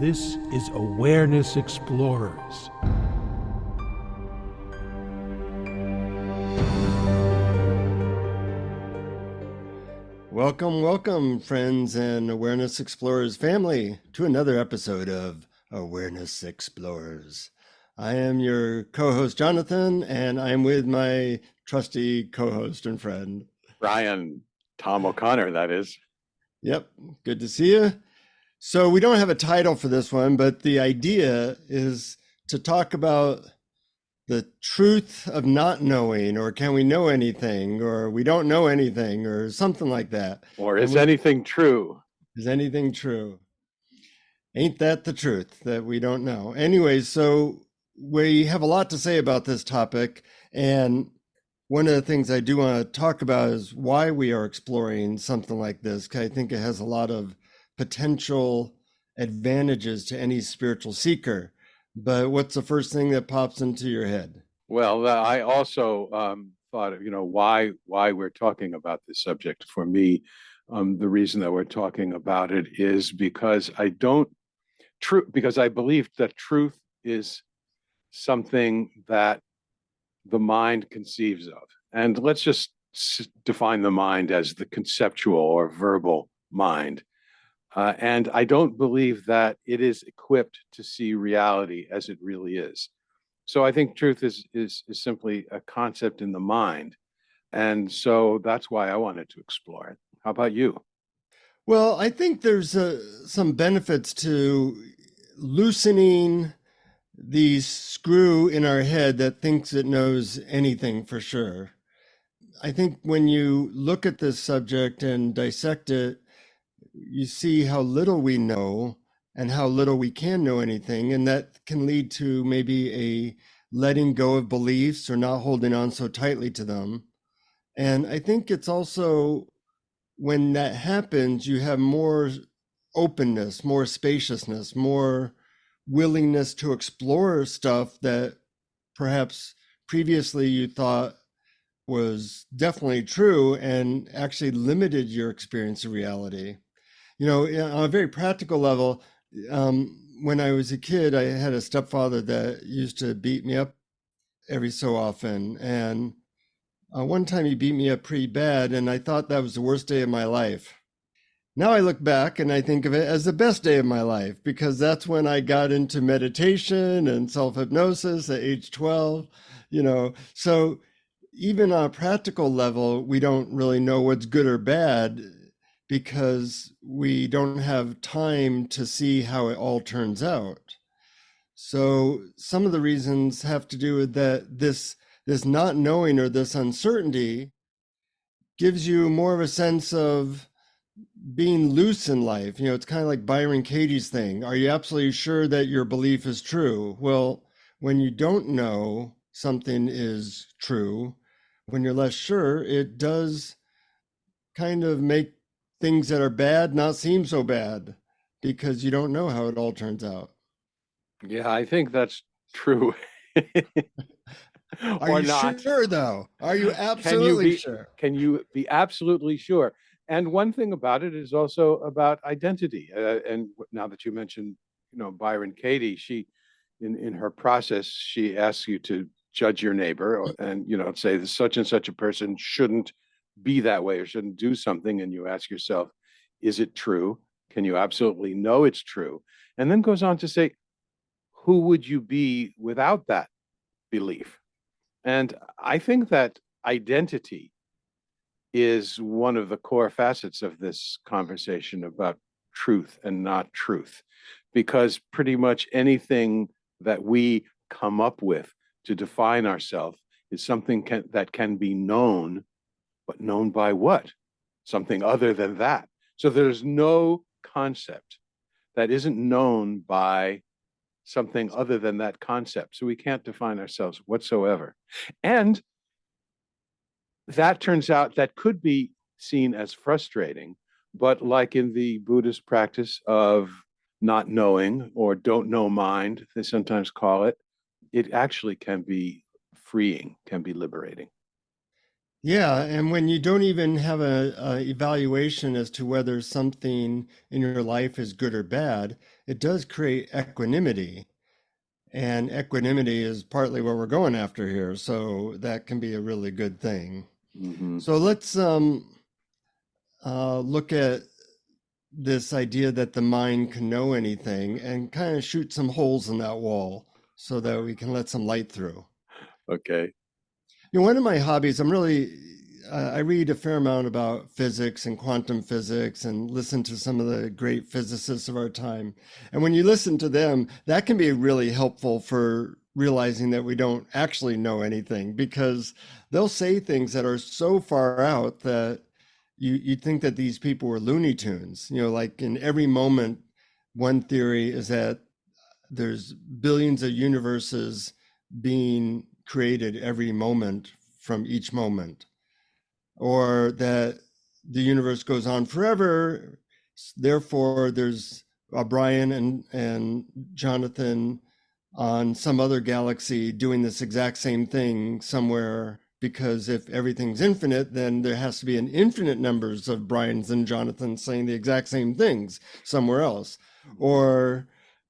This is Awareness Explorers. Welcome, friends and Awareness Explorers family, to another episode of Awareness Explorers. I am your co-host, Jonathan, and I'm with my trusty co-host and friend, BrianTomO'Connor, that is. Yep, good to see you. So we don't have a title for this one, but the idea is to talk about the truth of not knowing, or can we know anything, or we don't know anything, or something like that. Or is anything true? Is anything true? Ain't that the truth, that we don't know? Anyways, so we have a lot to say about this topic. And one of the things I do want to talk about is why we are exploring something like this, because I think it has a lot of potential advantages to any spiritual seeker. But what's the first thing that pops into your head? Well, I also thought of, why we're talking about this subject. For me, the reason that we're talking about it is because I believe that truth is something that the mind conceives of. And let's just define the mind as the conceptual or verbal mind. And I don't believe that it is equipped to see reality as it really is. So I think truth is simply a concept in the mind. And so that's why I wanted to explore it. How about you? Well, I think there's some benefits to loosening the screw in our head that thinks it knows anything for sure. I think when you look at this subject and dissect it, you see how little we know and how little we can know anything. And that can lead to maybe a letting go of beliefs or not holding on so tightly to them. And I think it's also, when that happens, you have more openness, more spaciousness, more willingness to explore stuff that perhaps previously you thought was definitely true and actually limited your experience of reality. On a very practical level, when I was a kid, I had a stepfather that used to beat me up every so often. And one time he beat me up pretty bad, and I thought that was the worst day of my life. Now I look back and I think of it as the best day of my life, because that's when I got into meditation and self-hypnosis at age 12, So even on a practical level, we don't really know what's good or bad, because we don't have time to see how it all turns out. So some of the reasons have to do with that this not knowing, or this uncertainty, gives you more of a sense of being loose in life. It's kind of like Byron Katie's thing. Are you absolutely sure that your belief is true? Well, when you don't know something is true, when you're less sure, it does kind of make things that are bad not seem so bad, because you don't know how it all turns out. Yeah, I think that's true. Are you not. Sure, though? Are you absolutely sure? Can you be absolutely sure? And one thing about it is also about identity. And now that you mentioned, Byron Katie, she, in her process, she asks you to judge your neighbor and, say that such and such a person shouldn't be that way or shouldn't do something. And you ask yourself, is it true? Can you absolutely know it's true? And then goes on to say, who would you be without that belief? And I think that identity is one of the core facets of this conversation about truth and not truth, because pretty much anything that we come up with to define ourselves is something that can be known, but known by what? Something other than that. So there's no concept that isn't known by something other than that concept. So we can't define ourselves whatsoever. And that turns out that could be seen as frustrating, but like in the Buddhist practice of not knowing, or don't know mind, they sometimes call it, it actually can be freeing, can be liberating. Yeah, and when you don't even have a evaluation as to whether something in your life is good or bad, it does create equanimity. And equanimity is partly what we're going after here. So that can be a really good thing. Hmm. So let's look at this idea that the mind can know anything and kind of shoot some holes in that wall so that we can let some light through. Okay. You know, one of my hobbies, I read a fair amount about physics and quantum physics and listen to some of the great physicists of our time. And when you listen to them, that can be really helpful for realizing that we don't actually know anything because they'll say things that are so far out that you'd think that these people were Looney Tunes. You know, like in every moment, one theory is that there's billions of universes being created every moment from each moment, or that the universe goes on forever. Therefore, there's a Brian and Jonathan on some other galaxy doing this exact same thing somewhere. Because if everything's infinite, then there has to be an infinite numbers of Brian's and Jonathans saying the exact same things somewhere else. Or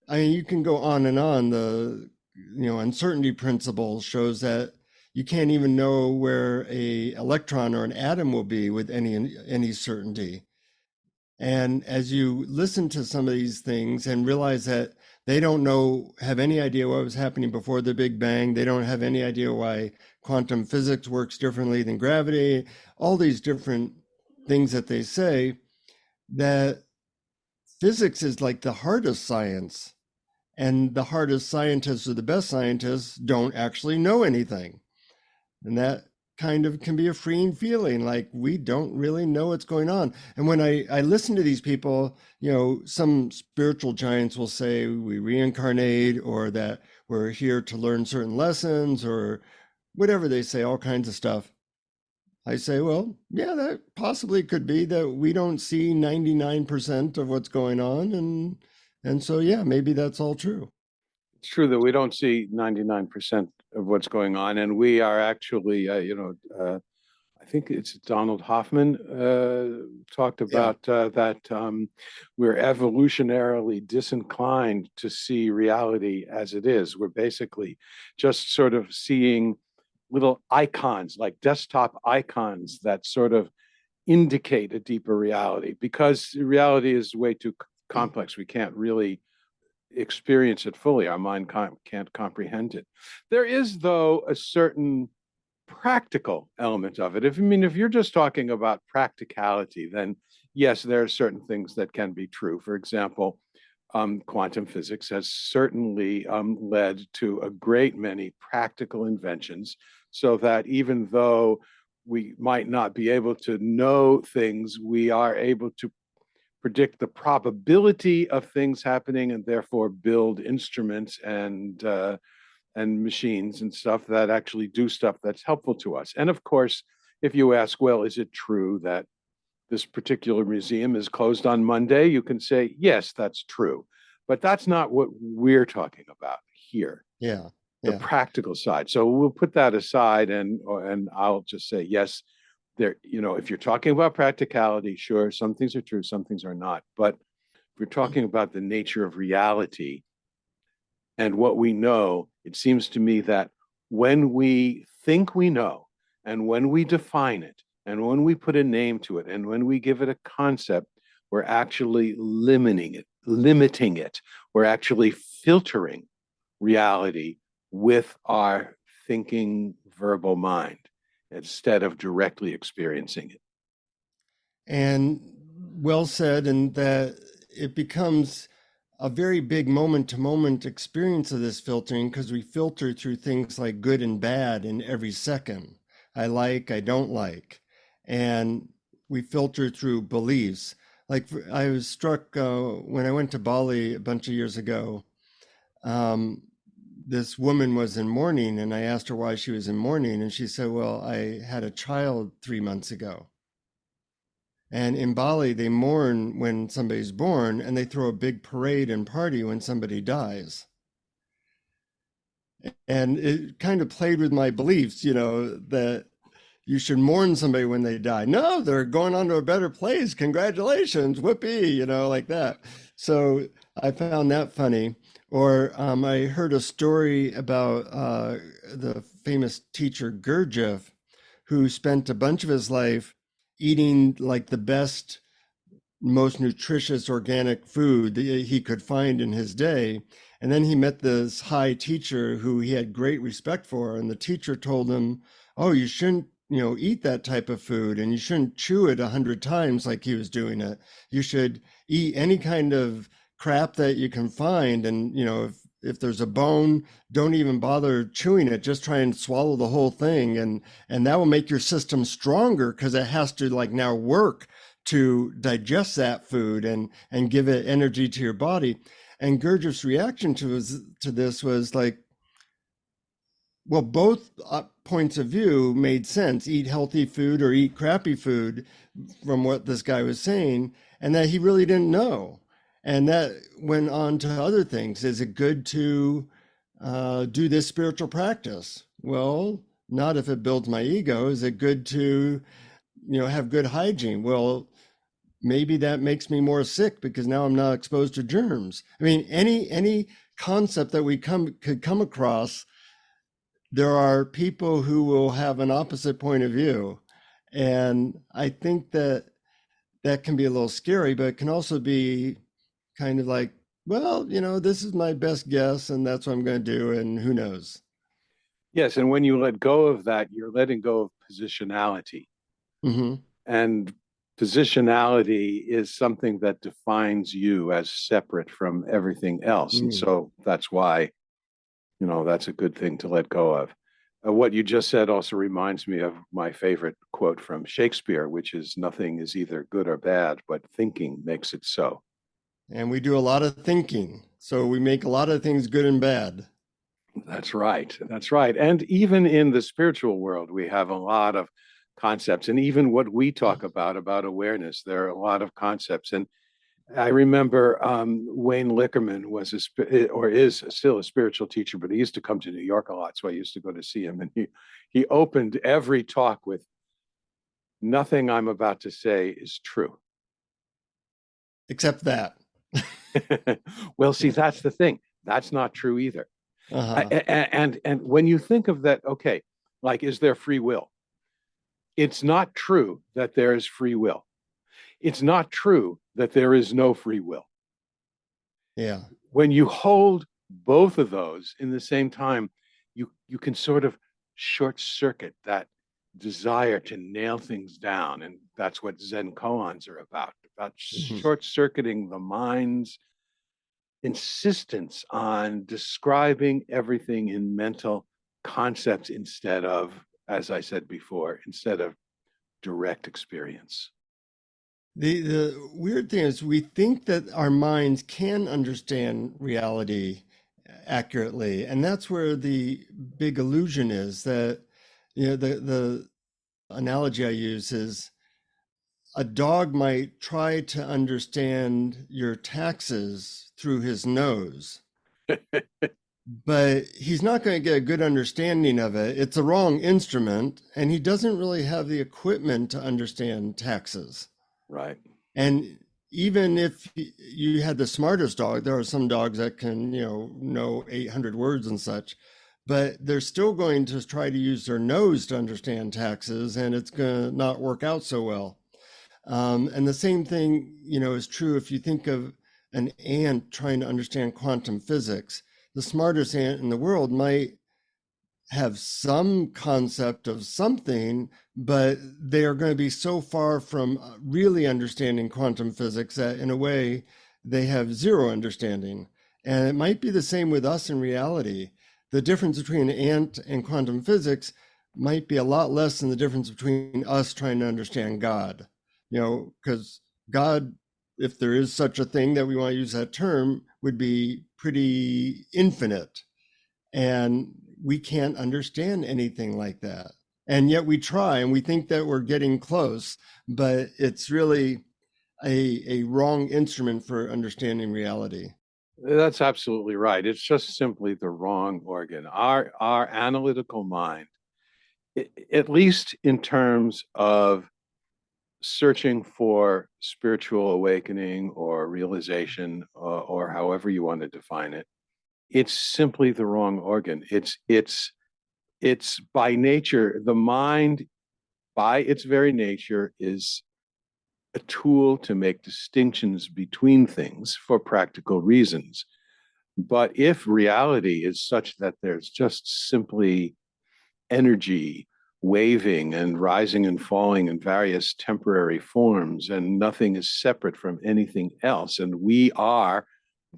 I mean, you can go on and on. The uncertainty principle shows that you can't even know where a electron or an atom will be with any certainty. And as you listen to some of these things and realize that they don't have any idea what was happening before the Big Bang, they don't have any idea why quantum physics works differently than gravity, all these different things that they say, that physics is like the hardest science. And the hardest scientists or the best scientists don't actually know anything. And that kind of can be a freeing feeling, like we don't really know what's going on. And when I listen to these people, some spiritual giants will say we reincarnate or that we're here to learn certain lessons or whatever they say, all kinds of stuff. I say, well, yeah, that possibly could be that we don't see 99% of what's going on. And so, yeah, maybe that's all true. It's true that we don't see 99% of what's going on, and we are actually, I think it's Donald Hoffman talked Yeah. about that we're evolutionarily disinclined to see reality as it is. We're basically just sort of seeing little icons, like desktop icons that sort of indicate a deeper reality because reality is way too complex. We can't really experience it fully. Our mind can't comprehend it. There is, though, a certain practical element of it. If you're just talking about practicality, then yes, there are certain things that can be true. For example, quantum physics has certainly led to a great many practical inventions, so that even though we might not be able to know things, we are able to predict the probability of things happening and therefore build instruments and machines and stuff that actually do stuff that's helpful to us. And of course, if you ask, well, is it true that this particular museum is closed on Monday? You can say, yes, that's true. But that's not what we're talking about here, Yeah. the Yeah. practical side. So we'll put that aside and I'll just say, yes, there, if you're talking about practicality, sure, some things are true, some things are not. But if we're talking about the nature of reality, and what we know, it seems to me that when we think we know, and when we define it, and when we put a name to it, and when we give it a concept, we're actually limiting it. We're actually filtering reality with our thinking verbal mind instead of directly experiencing it. And well said, and that it becomes a very big moment to moment experience of this filtering because we filter through things like good and bad in every second. I don't like. And we filter through beliefs. Like I was struck when I went to Bali a bunch of years ago. Um, this woman was in mourning, and I asked her why she was in mourning. And she said, well, I had a child 3 months ago. And in Bali, they mourn when somebody's born and they throw a big parade and party when somebody dies. And it kind of played with my beliefs, that you should mourn somebody when they die. No, they're going on to a better place. Congratulations, whoopee, like that. So I found that funny. Or I heard a story about the famous teacher Gurdjieff, who spent a bunch of his life eating like the best, most nutritious organic food that he could find in his day. And then he met this high teacher who he had great respect for. And the teacher told him, oh, you shouldn't, eat that type of food, and you shouldn't chew it 100 times like he was doing it. You should eat any kind of crap that you can find. And, if there's a bone, don't even bother chewing it. Just try and swallow the whole thing. And that will make your system stronger, because it has to like now work to digest that food and give it energy to your body. And Gurdjieff's reaction to this was like, well, both points of view made sense. Eat healthy food or eat crappy food, from what this guy was saying, and that he really didn't know. And that went on to other things. Is it good to do this spiritual practice? Well, not if it builds my ego. Is it good to, have good hygiene? Well, maybe that makes me more sick because now I'm not exposed to germs. I mean, any concept that we could come across, there are people who will have an opposite point of view. And I think that can be a little scary, but it can also be kind of like, well, this is my best guess and that's what I'm going to do. And who knows? Yes. And when you let go of that, you're letting go of positionality. Mm-hmm. And positionality is something that defines you as separate from everything else. And so that's why, that's a good thing to let go of. What you just said also reminds me of my favorite quote from Shakespeare, which is, nothing is either good or bad, but thinking makes it so. And we do a lot of thinking. So we make a lot of things good and bad. That's right. That's right. And even in the spiritual world, we have a lot of concepts. And even what we talk about awareness, there are a lot of concepts. And I remember Wayne Lickerman was is still a spiritual teacher, but he used to come to New York a lot. So I used to go to see him. And he opened every talk with, nothing I'm about to say is true. Except that. Well, see, that's the thing. That's not true either. Uh-huh. And when you think of that, okay, like, is there free will? It's not true that there is free will. It's not true that there is no free will. Yeah. When you hold both of those in the same time, you can sort of short circuit that desire to nail things down. And that's what Zen koans are about short circuiting the mind's insistence on describing everything in mental concepts instead of, as I said before, instead of direct experience. The weird thing is we think that our minds can understand reality accurately. And that's where the big illusion is, that, the analogy I use is a dog might try to understand your taxes through his nose, but he's not going to get a good understanding of it. It's a wrong instrument, and he doesn't really have the equipment to understand taxes. Right. And even if you had the smartest dog, there are some dogs that can, know 800 words and such, but they're still going to try to use their nose to understand taxes, and it's going to not work out so well. And the same thing, is true if you think of an ant trying to understand quantum physics. The smartest ant in the world might have some concept of something, but they are going to be so far from really understanding quantum physics that in a way they have zero understanding. And it might be the same with us in reality. The difference between an ant and quantum physics might be a lot less than the difference between us trying to understand God. Because God, if there is such a thing that we want to use that term, would be pretty infinite. And we can't understand anything like that. And yet we try and we think that we're getting close, but it's really a wrong instrument for understanding reality. That's absolutely right. It's just simply the wrong organ. Our analytical mind at least in terms of searching for spiritual awakening or realization, or however you want to define it, it's simply the wrong organ. It's by nature, the mind by its very nature is a tool to make distinctions between things for practical reasons. But if reality is such that there's just simply energy waving and rising and falling in various temporary forms, and nothing is separate from anything else, and we are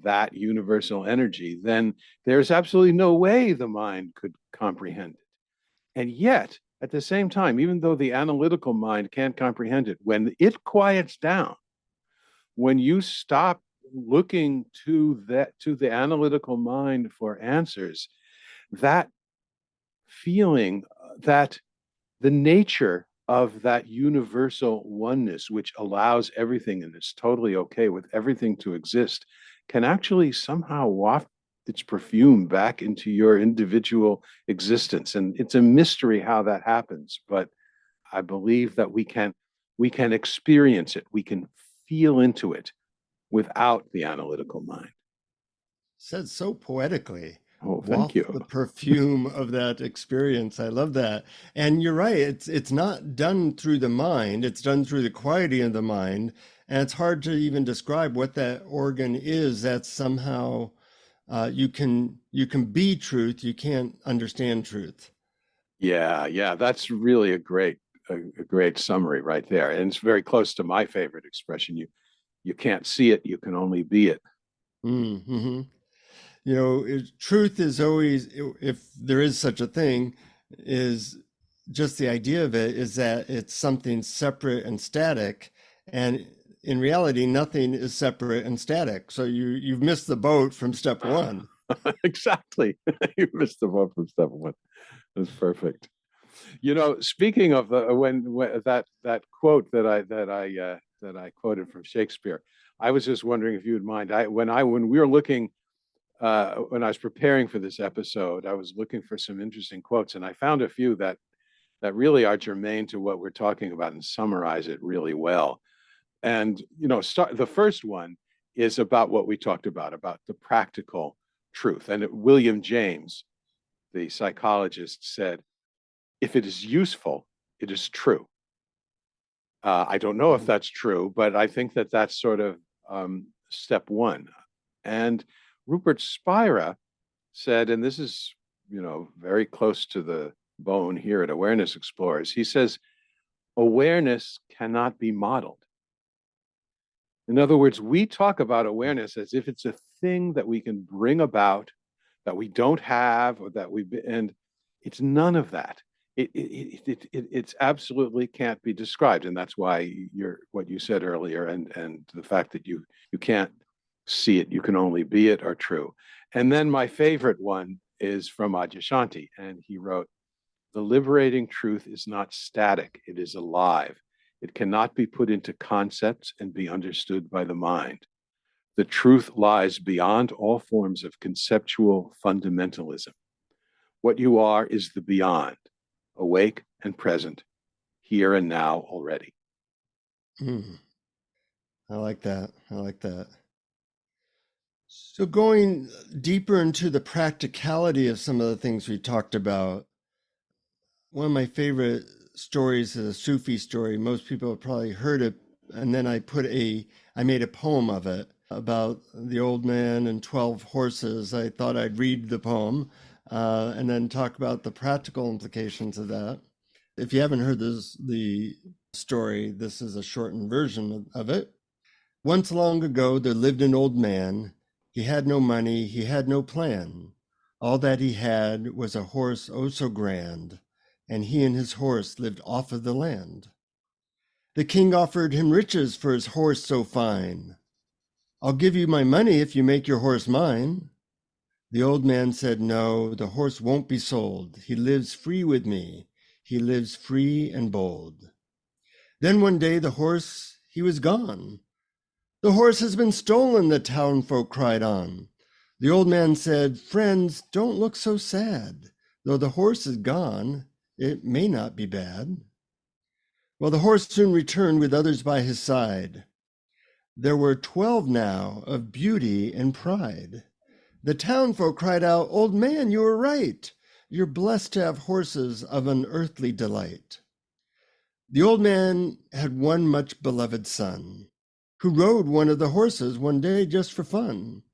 that universal energy, then there's absolutely no way the mind could comprehend it. And yet, at the same time, even though the analytical mind can't comprehend it, when it quiets down, when you stop looking to the analytical mind for answers, that feeling, that the nature of that universal oneness, which allows everything and is totally okay with everything to exist, can actually somehow waft its perfume back into your individual existence. And it's a mystery how that happens, but I believe that we can experience it, we can feel into it without the analytical mind. Said so poetically. Oh, thank Waft you. the perfume of that experience. I love that. And you're right. It's not done through the mind. It's done through the quieting of the mind. And it's hard to even describe what that organ is. That somehow you can be truth. You can't understand truth. Yeah, that's really a great summary right there, and it's very close to my favorite expression. You can't see it, you can only be it. Mm-hmm. Truth is always, if there is such a thing, is just the idea of it is that it's something separate and static. And in reality, nothing is separate and static. So you've missed the boat from step one. Exactly. You missed the one from step one. That's perfect. Speaking of when that quote that I quoted from Shakespeare, I was just wondering if you would mind. When we were looking, when I was preparing for this episode, I was looking for some interesting quotes, and I found a few that really are germane to what we're talking about and summarize it really well. And the first one is about what we talked about the practical truth. And William James, the psychologist, said, "If it is useful, it is true." I don't know if that's true, but I think that that's sort of step one. And Rupert Spira said, and this is, very close to the bone here at Awareness Explorers, he says, awareness cannot be modeled. In other words, we talk about awareness as if it's a thing that we can bring about, that we don't have, or and it's none of that. It's absolutely can't be described, and that's why what you said earlier, and the fact that you can't see it, you can only be it, are true. And then my favorite one is from Adyashanti, and he wrote, "The liberating truth is not static; it is alive. It cannot be put into concepts and be understood by the mind. The truth lies beyond all forms of conceptual fundamentalism. What you are is the beyond, awake and present, here and now already." Mm, I like that. I like that. So going deeper into the practicality of some of the things we talked about, one of my favorite stories is a Sufi story. Most people have probably heard it. And then I made a poem of it about the old man and 12 horses. I thought I'd read the poem and then talk about the practical implications of that. If you haven't heard the story, this is a shortened version of it. Once long ago, there lived an old man. He had no money, he had no plan. All that he had was a horse oh so grand, and he and his horse lived off of the land. The king offered him riches for his horse so fine. "I'll give you my money if you make your horse mine." The old man said, "No, the horse won't be sold. He lives free with me. He lives free and bold." Then one day the horse, he was gone. "The horse has been stolen," the townfolk cried on. The old man said, "Friends, don't look so sad. Though the horse is gone, it may not be bad. Well, the horse soon returned with others by his side. There were 12 now of beauty and pride. The townfolk cried out, "Old man, you were right. You're blessed to have horses of unearthly delight." The old man had one much beloved son, who rode one of the horses one day just for fun.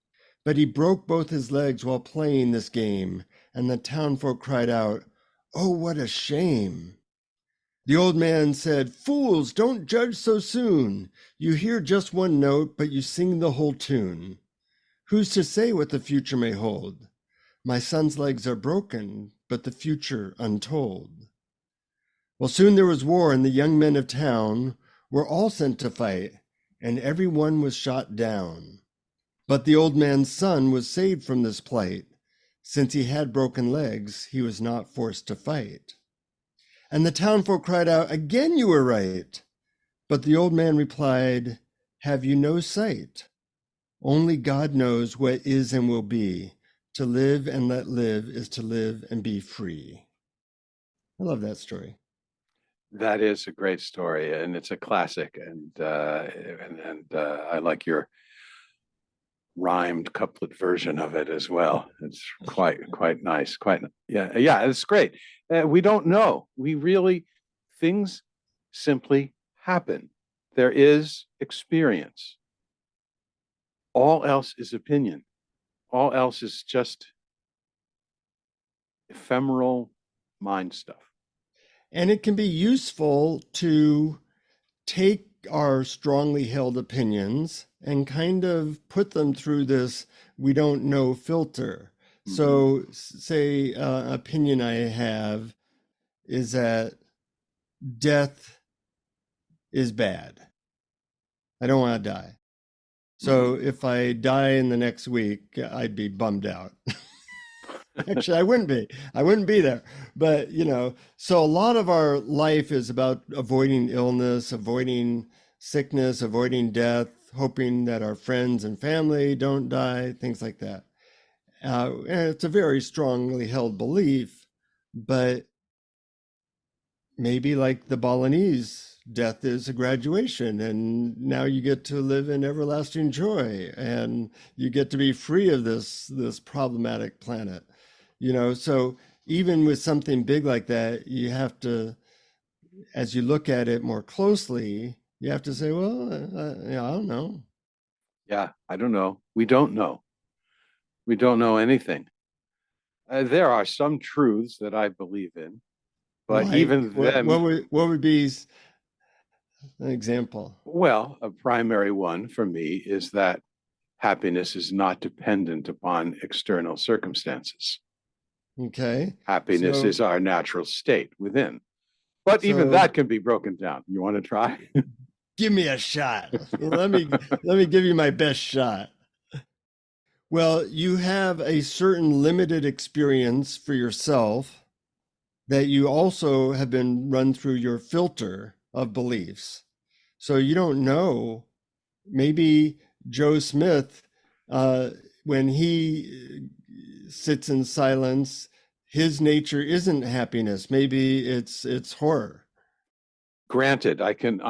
But he broke both his legs while playing this game, and the townfolk cried out, "Oh, what a shame!" The old man said, "Fools, don't judge so soon. You hear just one note, but you sing the whole tune. Who's to say what the future may hold? My son's legs are broken, but the future untold." Well, soon there was war, and the young men of town were all sent to fight, and every one was shot down. But the old man's son was saved from this plight. Since he had broken legs, he was not forced to fight. And the townfolk cried out, "Again you were right." But the old man replied, "Have you no sight? Only God knows what is and will be. To live and let live is to live and be free." I love that story. That is a great story, and it's a classic. And I like your rhymed couplet version of it as well. It's quite nice. Yeah. It's great. We don't know. Things simply happen. There is experience. All else is opinion. All else is just ephemeral mind stuff. And it can be useful to take our strongly held opinions and kind of put them through this "we don't know" filter. Mm-hmm. So say opinion I have is that death is bad. I don't want to die. So if I die in the next week, I'd be bummed out. Actually, I wouldn't be there. But, so a lot of our life is about avoiding illness, avoiding sickness, avoiding death, hoping that our friends and family don't die, things like that. And it's a very strongly held belief, but maybe like the Balinese, death is a graduation, and now you get to live in everlasting joy, and you get to be free of this problematic planet. So even with something big like that, you have to, as you look at it more closely, you have to say, well, I don't know. Yeah, I don't know. We don't know. We don't know anything. There are some truths that I believe in, but even them. What would be an example? Well, a primary one for me is that happiness is not dependent upon external circumstances. Okay. Happiness is our natural state within. But even that can be broken down. You want to try? Give me a shot. let me give you my best shot. Well, you have a certain limited experience for yourself that you also have been run through your filter of beliefs. So you don't know, maybe Joe Smith, when he sits in silence, his nature isn't happiness. Maybe it's horror. Granted, I can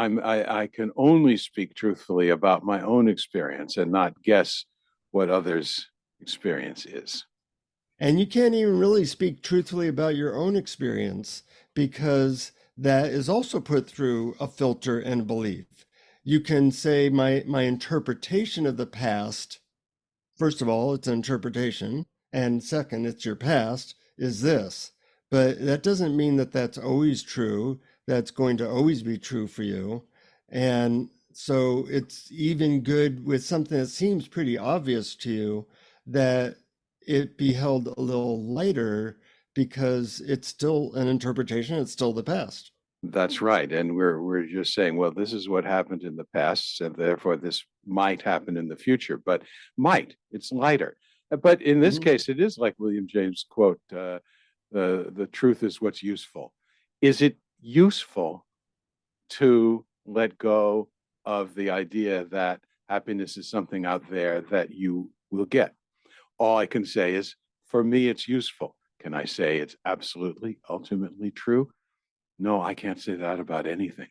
only speak truthfully about my own experience and not guess what others' experience is. And you can't even really speak truthfully about your own experience, because that is also put through a filter and belief. You can say my interpretation of the past, first of all, it's an interpretation, and second, it's your past, is this. But that doesn't mean that that's always true, that's going to always be true for you. And so it's even good with something that seems pretty obvious to you, that it be held a little lighter, because it's still an interpretation, it's still the past. That's right. And we're just saying, well, this is what happened in the past, and therefore this might happen in the future. But it's lighter. But in this case, it is like William James' quote, the truth is what's useful. Is it useful to let go of the idea that happiness is something out there that you will get? All I can say is, for me, it's useful. Can I say it's absolutely, ultimately true? No, I can't say that about anything.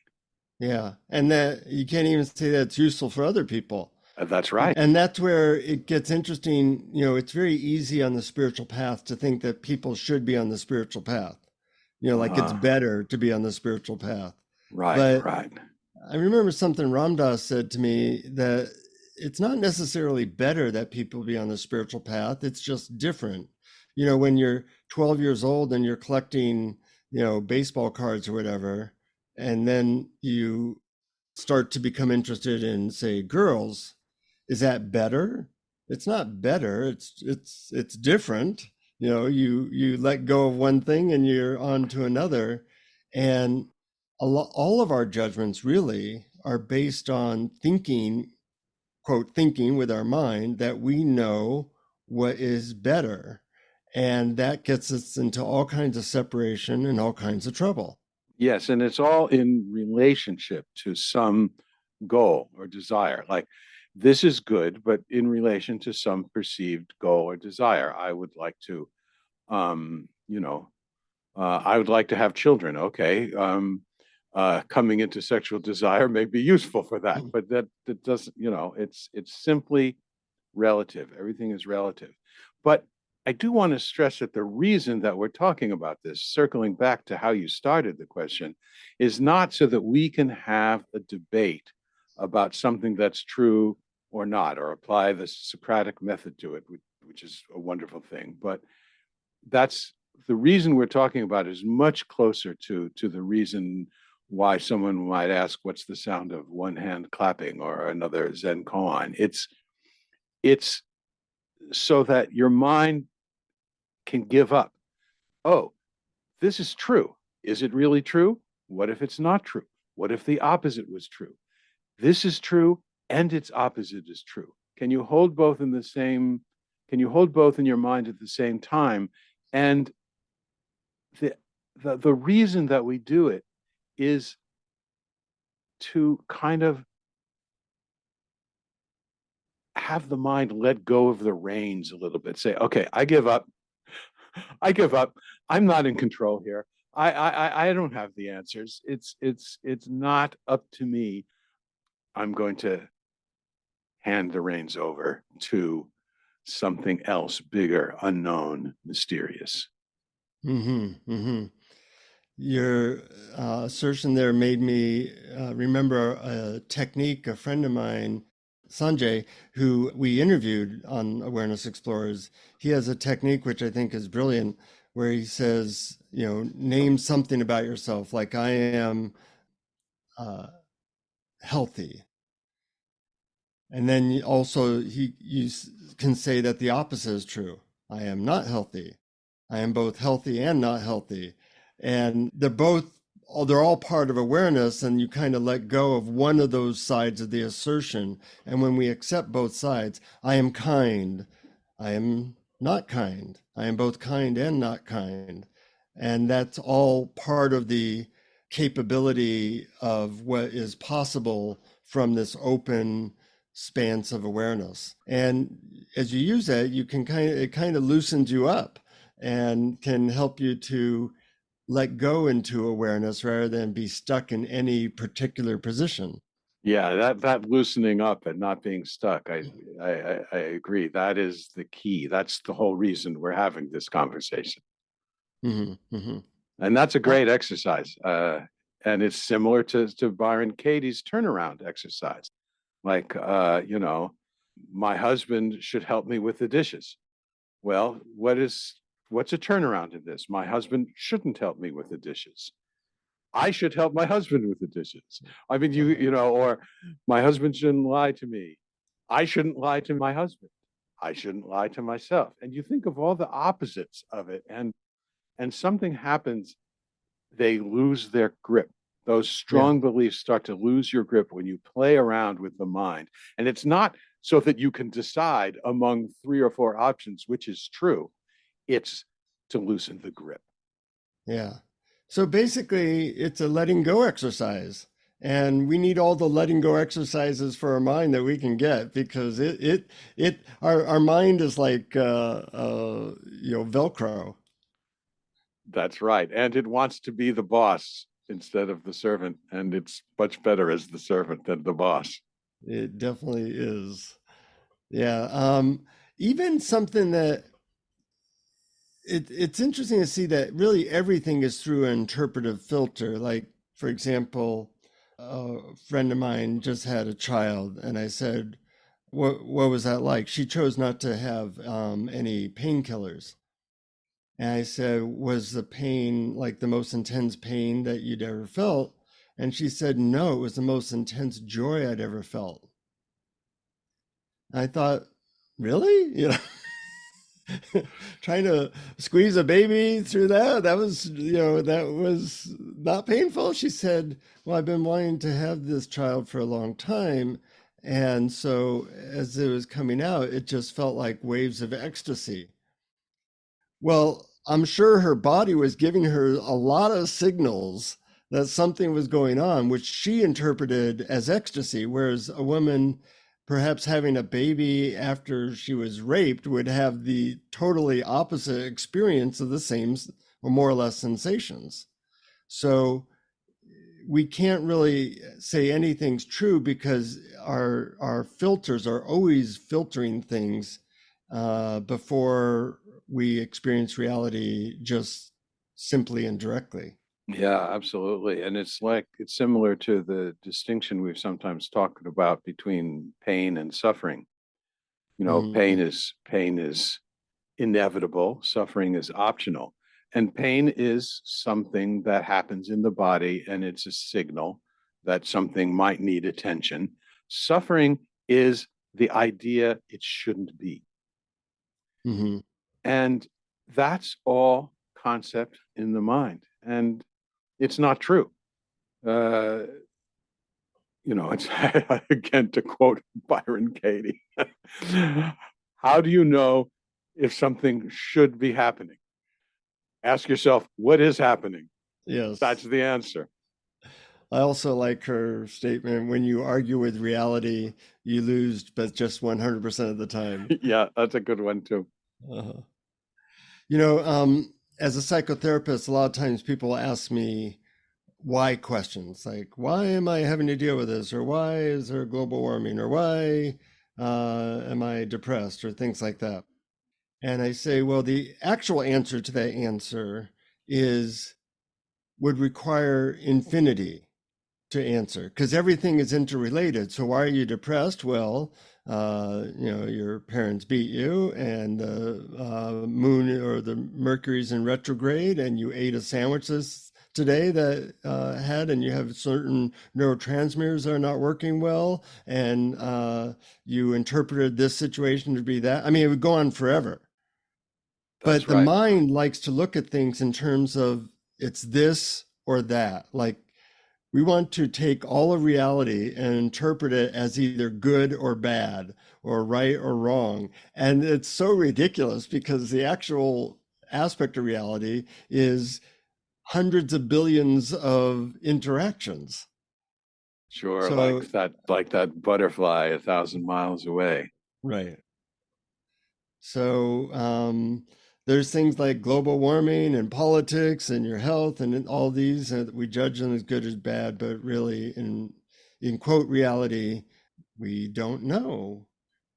Yeah. And that you can't even say that's useful for other people. That's right. And that's where it gets interesting. You know, it's very easy on the spiritual path to think that people should be on the spiritual path. You know, like it's Uh-huh. better to be on the spiritual path. Right, But right. I remember something Ramdas said to me, that it's not necessarily better that people be on the spiritual path. It's just different. You know, when you're 12 years old and you're collecting, you know, baseball cards or whatever, and then you start to become interested in, say, girls, is that better? It's not better. It's different. You know, you let go of one thing and you're on to another. And all of our judgments really are based on thinking, quote, thinking with our mind that we know what is better. And that gets us into all kinds of separation and all kinds of trouble. Yes, and it's all in relationship to some goal or desire. Like this is good, but in relation to some perceived goal or desire. I would like to, you know, I would like to have children. Okay. Coming into sexual desire may be useful for that, but that doesn't, you know, it's simply relative. Everything is relative. But I do want to stress that the reason that we're talking about this, circling back to how you started the question, is not so that we can have a debate about something that's true or not, or apply the Socratic method to it, which is a wonderful thing. But that's the reason we're talking about is much closer to the reason why someone might ask, what's the sound of one hand clapping or another Zen koan? It's so that your mind can give up. Oh, this is true. Is it really true? What if it's not true? What if the opposite was true? This is true and its opposite is true. Can you hold both in the same, can you hold both in your mind at the same time? And the the reason that we do it is to kind of have the mind let go of the reins a little bit. Say, okay, I give up. I give up. I'm not in control here. I don't have the answers. It's not up to me. I'm going to hand the reins over to something else, bigger, unknown, mysterious. Mm-hmm, mm-hmm. Your assertion there made me remember a technique a friend of mine, Sanjay, who we interviewed on Awareness Explorers. He has a technique which I think is brilliant, where he says, you know, name something about yourself, like I am uh, healthy. And then also you can say that the opposite is true. I am not healthy. I am both healthy and not healthy. And they're all part of awareness, and you kind of let go of one of those sides of the assertion. And when we accept both sides, I am kind, I am not kind, I am both kind and not kind. And that's all part of the capability of what is possible from this open expanse of awareness. And as you use that, you can it kind of loosens you up and can help you to let go into awareness rather than be stuck in any particular position. Yeah, that loosening up and not being stuck. I agree. That is the key. That's the whole reason we're having this conversation. Mm-hmm, mm-hmm. And that's a great exercise. And it's similar to Byron Katie's turnaround exercise. Like, you know, my husband should help me with the dishes. Well, what's a turnaround in this? My husband shouldn't help me with the dishes. I should help my husband with the dishes. I mean, you know, or my husband shouldn't lie to me. I shouldn't lie to my husband. I shouldn't lie to myself. And you think of all the opposites of it, and something happens, they lose their grip. Those Yeah. strong beliefs start to lose your grip when you play around with the mind. And it's not so that you can decide among 3 or 4 options which is true. It's to loosen the grip. Yeah. So basically, it's a letting go exercise. And we need all the letting go exercises for our mind that we can get, because our mind is like, you know, Velcro. That's right. And it wants to be the boss instead of the servant. And it's much better as the servant than the boss. It definitely is. Yeah. Even something that it's interesting to see that really everything is through an interpretive filter. Like, for example, a friend of mine just had a child, and I said, what was that like? She chose not to have any painkillers. And I said, was the pain like the most intense pain that you'd ever felt? And she said, no, it was the most intense joy I'd ever felt. I thought, really? Trying to squeeze a baby through that was, that was not painful. She said, well, I've been wanting to have this child for a long time. And so as it was coming out, it just felt like waves of ecstasy. Well, I'm sure her body was giving her a lot of signals that something was going on, which she interpreted as ecstasy, whereas a woman perhaps having a baby after she was raped would have the totally opposite experience of the same or more or less sensations. So we can't really say anything's true because our filters are always filtering things before we experience reality just simply and directly. Yeah, absolutely. And it's similar to the distinction we've sometimes talked about between pain and suffering. Mhm. Pain is inevitable, suffering is optional. And pain is something that happens in the body and it's a signal that something might need attention. Suffering is the idea it shouldn't be. Mhm. And that's all concept in the mind. And it's not true. Uh, it's again to quote Byron Katie. How do you know if something should be happening? Ask yourself, what is happening? That's Yes. the answer. I also like her statement, when you argue with reality, you lose, but just 100% of the time. Yeah, that's a good one too. Uh-huh. You know, as a psychotherapist, a lot of times people ask me why questions like, why am I having to deal with this? Or why is there global warming? Or why am I depressed? Or things like that. And I say, well, the actual answer to that answer is would require infinity to answer because everything is interrelated. So why are you depressed? Well, your parents beat you, and the moon or the Mercury's in retrograde, and you ate a sandwich today that had, and you have certain neurotransmitters that are not working well, and you interpreted this situation to be that. I mean, it would go on forever. That's But the right. mind likes to look at things in terms of it's this or that. Like we want to take all of reality and interpret it as either good or bad or right or wrong. And it's so ridiculous because the actual aspect of reality is hundreds of billions of interactions. Sure, So, like that butterfly 1,000 miles away. right. So, there's things like global warming and politics and your health and all these that we judge them as good as bad, but really in quote reality, we don't know.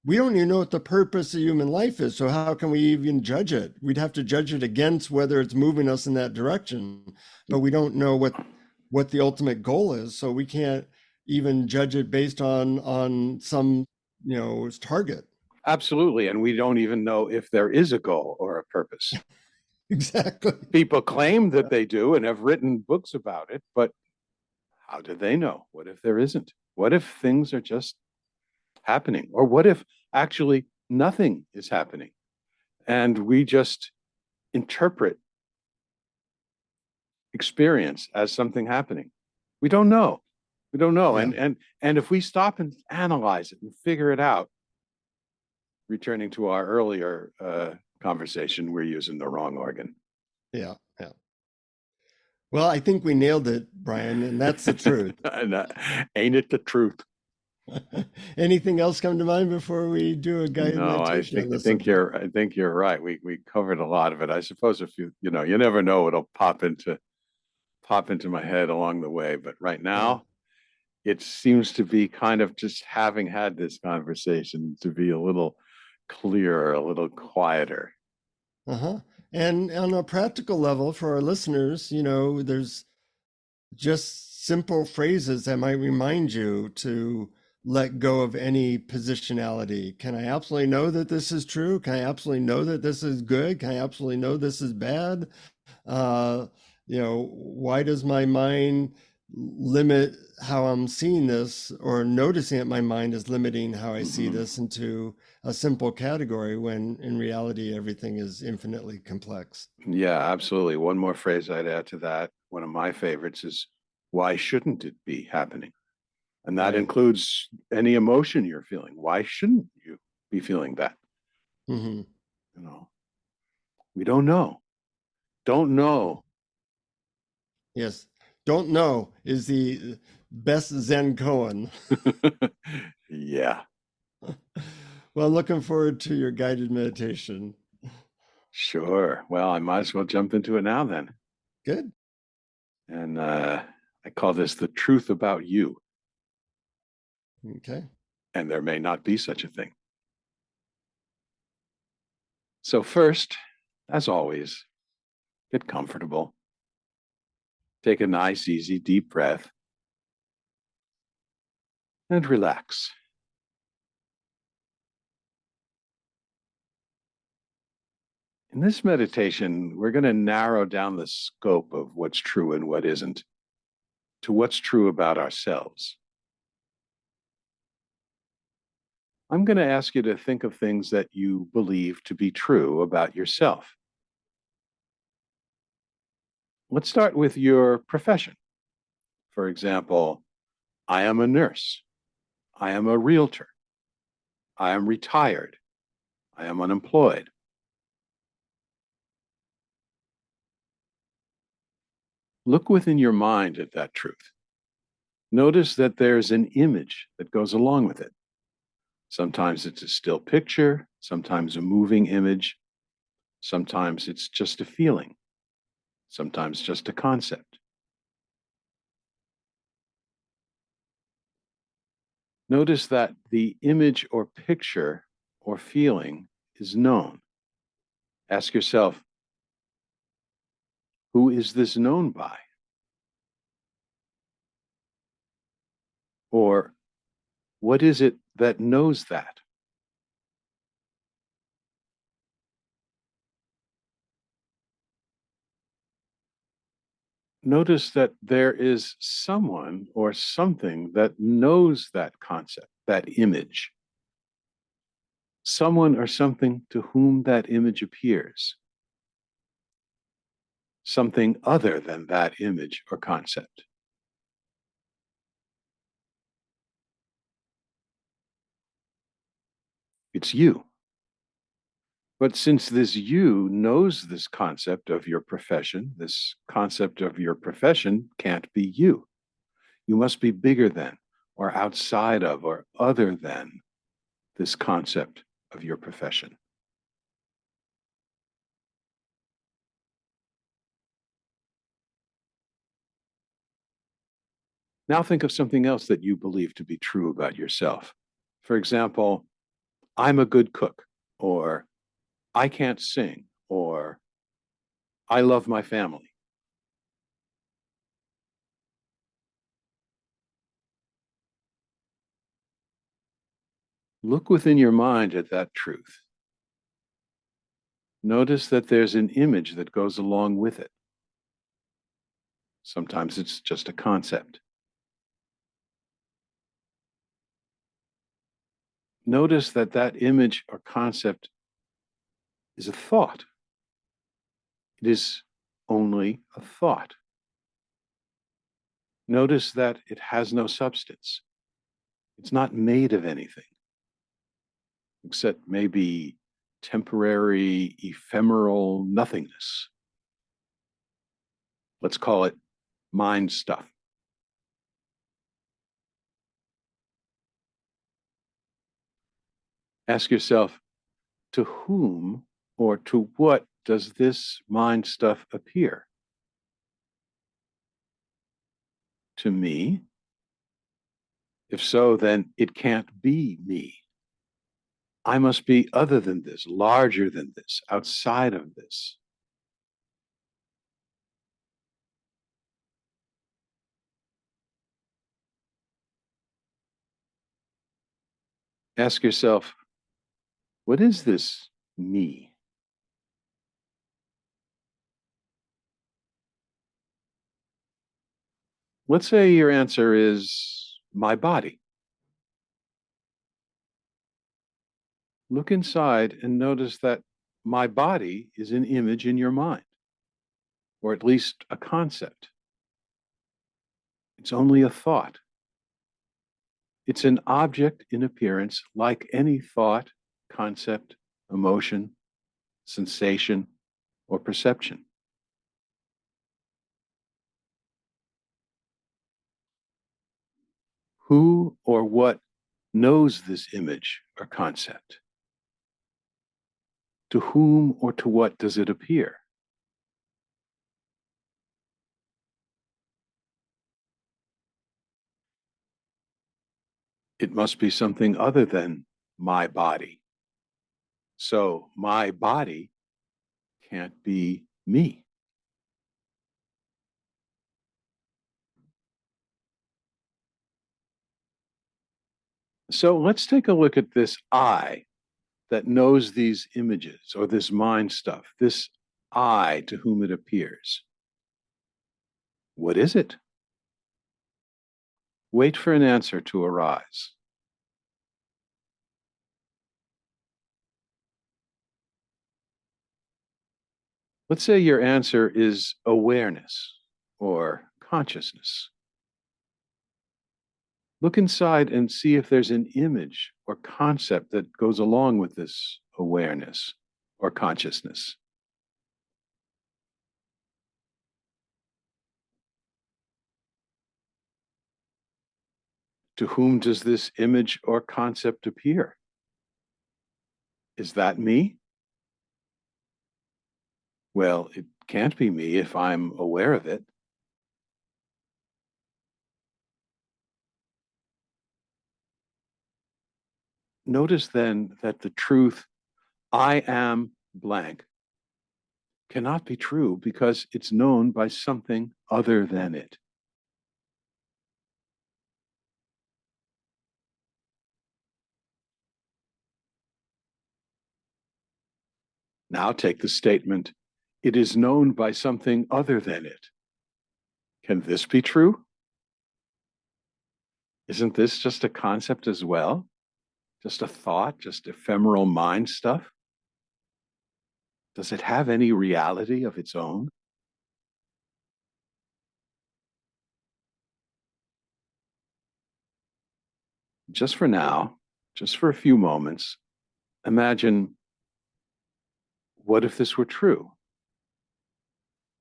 We don't even know what the purpose of human life is. So how can we even judge it? We'd have to judge it against whether it's moving us in that direction, but we don't know what the ultimate goal is. So we can't even judge it based on some, target. Absolutely. And we don't even know if there is a goal or a purpose. Exactly. People claim that they do and have written books about it, but how do they know? What if there isn't? What if things are just happening? Or what if actually nothing is happening and we just interpret experience as something happening? We don't know. We don't know. Yeah. And if we stop and analyze it and figure it out, returning to our earlier conversation, we're using the wrong organ. Yeah. Yeah. Well, I think we nailed it, Brian, and that's the truth. And, ain't it the truth? Anything else come to mind before we do a guided No, meditation on I this think subject? you're right. We covered a lot of it. I suppose if you never know what'll pop into my head along the way. But right Yeah. now, it seems to be kind of just having had this conversation to be a little clearer, a little quieter. Uh-huh. And on a practical level for our listeners, there's just simple phrases that might remind you to let go of any positionality. Can I absolutely know that this is true? Can I absolutely know that this is good? Can I absolutely know this is bad? Uh, why does my mind limit how I'm seeing this, or noticing that my mind is limiting how I see Mhm. this into a simple category when in reality everything is infinitely complex? Yeah, absolutely. One more phrase I'd add to that. One of my favorites is, why shouldn't it be happening? And that Right. includes any emotion you're feeling. Why shouldn't you be feeling that? Hmm. You know, we don't know. Don't know. Yes. Don't know is the best Zen koan. Yeah, Well, I'm looking forward to your guided meditation. sure. Well, I might as well jump into it now then. Good. And I call this the truth about you. Okay. And there may not be such a thing. So, first, as always, get comfortable. Take a nice, easy, deep breath and relax. In this meditation, we're going to narrow down the scope of what's true and what isn't to what's true about ourselves. I'm going to ask you to think of things that you believe to be true about yourself. Let's start with your profession. For example, I am a nurse. I am a realtor. I am retired. I am unemployed. Look within your mind at that truth. Notice that there's an image that goes along with it. Sometimes it's a still picture, sometimes a moving image, sometimes it's just a feeling, sometimes just a concept. Notice that the image or picture or feeling is known. Ask yourself, who is this known by? Or what is it that knows that? Notice that there is someone or something that knows that concept, that image. Someone or something to whom that image appears. Something other than that image or concept. It's you. But since this you knows this concept of your profession, this concept of your profession can't be you. You must be bigger than, or outside of, or other than this concept of your profession. Now think of something else that you believe to be true about yourself. For example, I'm a good cook, or I can't sing, or I love my family. Look within your mind at that truth. Notice that there's an image that goes along with it. Sometimes it's just a concept. Notice that that image or concept is a thought. It is only a thought. Notice that it has no substance. It's not made of anything, except maybe temporary, ephemeral nothingness. Let's call it mind stuff. Ask yourself, to whom or to what does this mind stuff appear? To me? If so, then it can't be me. I must be other than this, larger than this, outside of this. Ask yourself, what is this me? Let's say your answer is my body. Look inside and notice that my body is an image in your mind, or at least a concept. It's only a thought. It's an object in appearance like any thought, concept, emotion, sensation, or perception. Who or what knows this image or concept? To whom or to what does it appear? It must be something other than my body. So my body can't be me. So let's take a look at this I that knows these images or this mind stuff, this I to whom it appears. What is it? Wait for an answer to arise. Let's say your answer is awareness or consciousness. Look inside and see if there's an image or concept that goes along with this awareness or consciousness. To whom does this image or concept appear? Is that me? Well, it can't be me if I'm aware of it. Notice then that the truth, I am blank, cannot be true because it's known by something other than it. Now take the statement, it is known by something other than it. Can this be true? Isn't this just a concept as well? Just a thought, just ephemeral mind stuff? Does it have any reality of its own? Just for now, just for a few moments, imagine, what if this were true?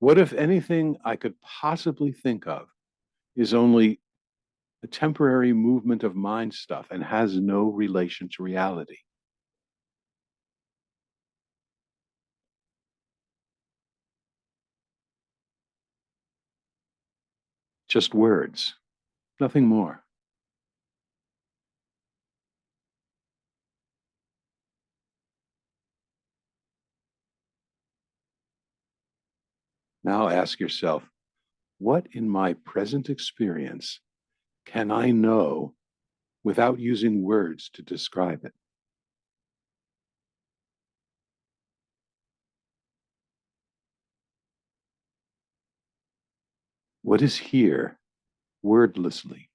What if anything I could possibly think of is only a temporary movement of mind stuff and has no relation to reality? Just words, nothing more. Now ask yourself, what in my present experience can I know without using words to describe it? What is here wordlessly?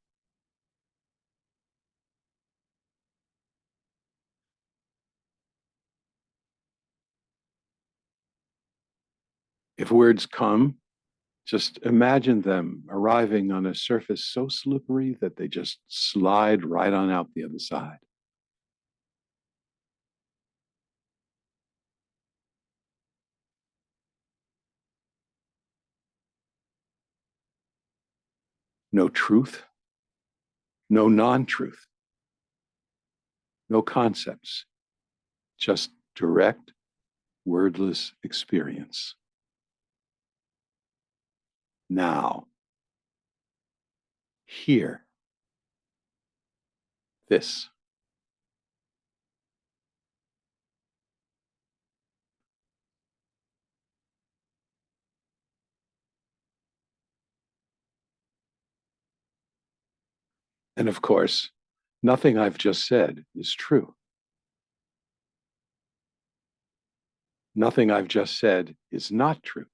If words come, just imagine them arriving on a surface so slippery that they just slide right on out the other side. No truth, no non truth, no concepts, just direct, wordless experience. Now, here, this. And of course, nothing I've just said is true. Nothing I've just said is not true.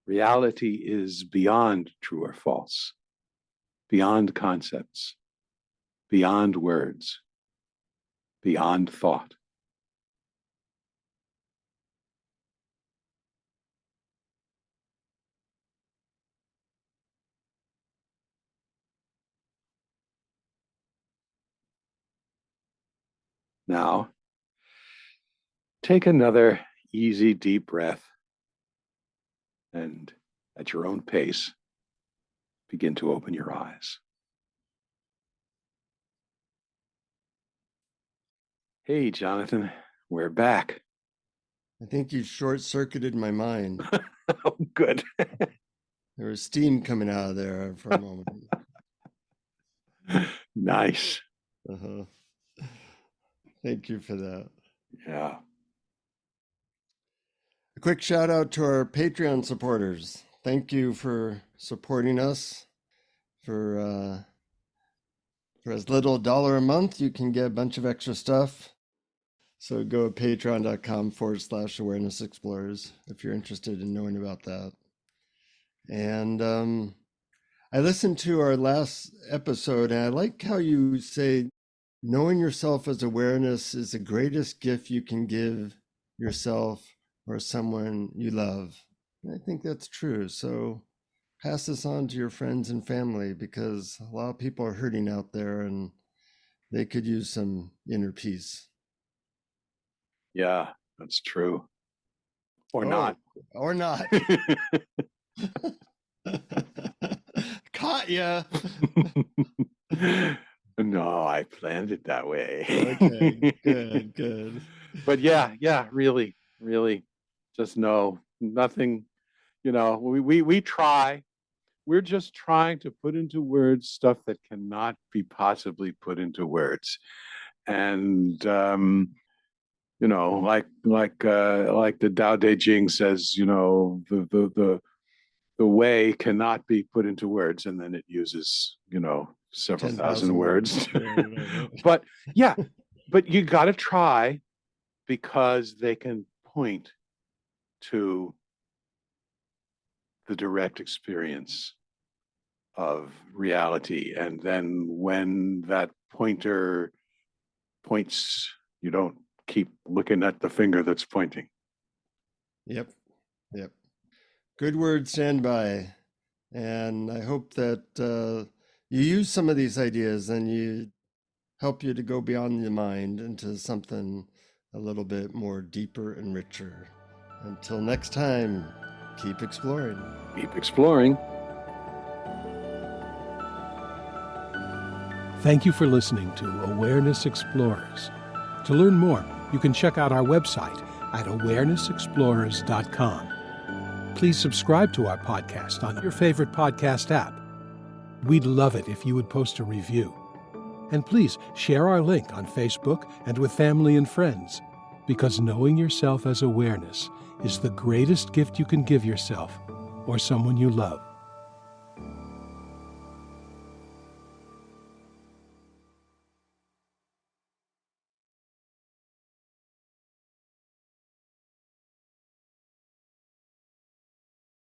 Reality is beyond true or false, beyond concepts, beyond words, beyond thought. Now, take another easy, deep breath, and at your own pace, begin to open your eyes. Hey, Jonathan, we're back. I think you short-circuited my mind. Oh, good. There was steam coming out of there for a moment. Nice. Uh-huh. Thank you for that. Yeah. A quick shout out to our Patreon supporters. Thank you for supporting us. For as little $1 a month, you can get a bunch of extra stuff. So go to patreon.com/awareness explorers if you're interested in knowing about that. And I listened to our last episode, and I like how you say knowing yourself as awareness is the greatest gift you can give yourself or someone you love. And I think that's true. So pass this on to your friends and family, because a lot of people are hurting out there and they could use some inner peace. Yeah, that's true. Or not. Or not. Caught ya. No, I planned it that way. Okay, good. But yeah, really, just know nothing, we try. We're just trying to put into words stuff that cannot be possibly put into words. And like the Tao Te Ching says, the way cannot be put into words, and then it uses, several 10,000 thousand words. Yeah. But you got to try, because they can point to the direct experience of reality. And then when that pointer points, you don't keep looking at the finger that's pointing. Yep. Good word, stand by. And I hope that you use some of these ideas and you help you to go beyond the mind into something a little bit more deeper and richer. Until next time, keep exploring. Keep exploring. Thank you for listening to Awareness Explorers. To learn more, you can check out our website at awarenessexplorers.com. Please subscribe to our podcast on your favorite podcast app. We'd love it if you would post a review. And please share our link on Facebook and with family and friends, because knowing yourself as awareness is the greatest gift you can give yourself or someone you love.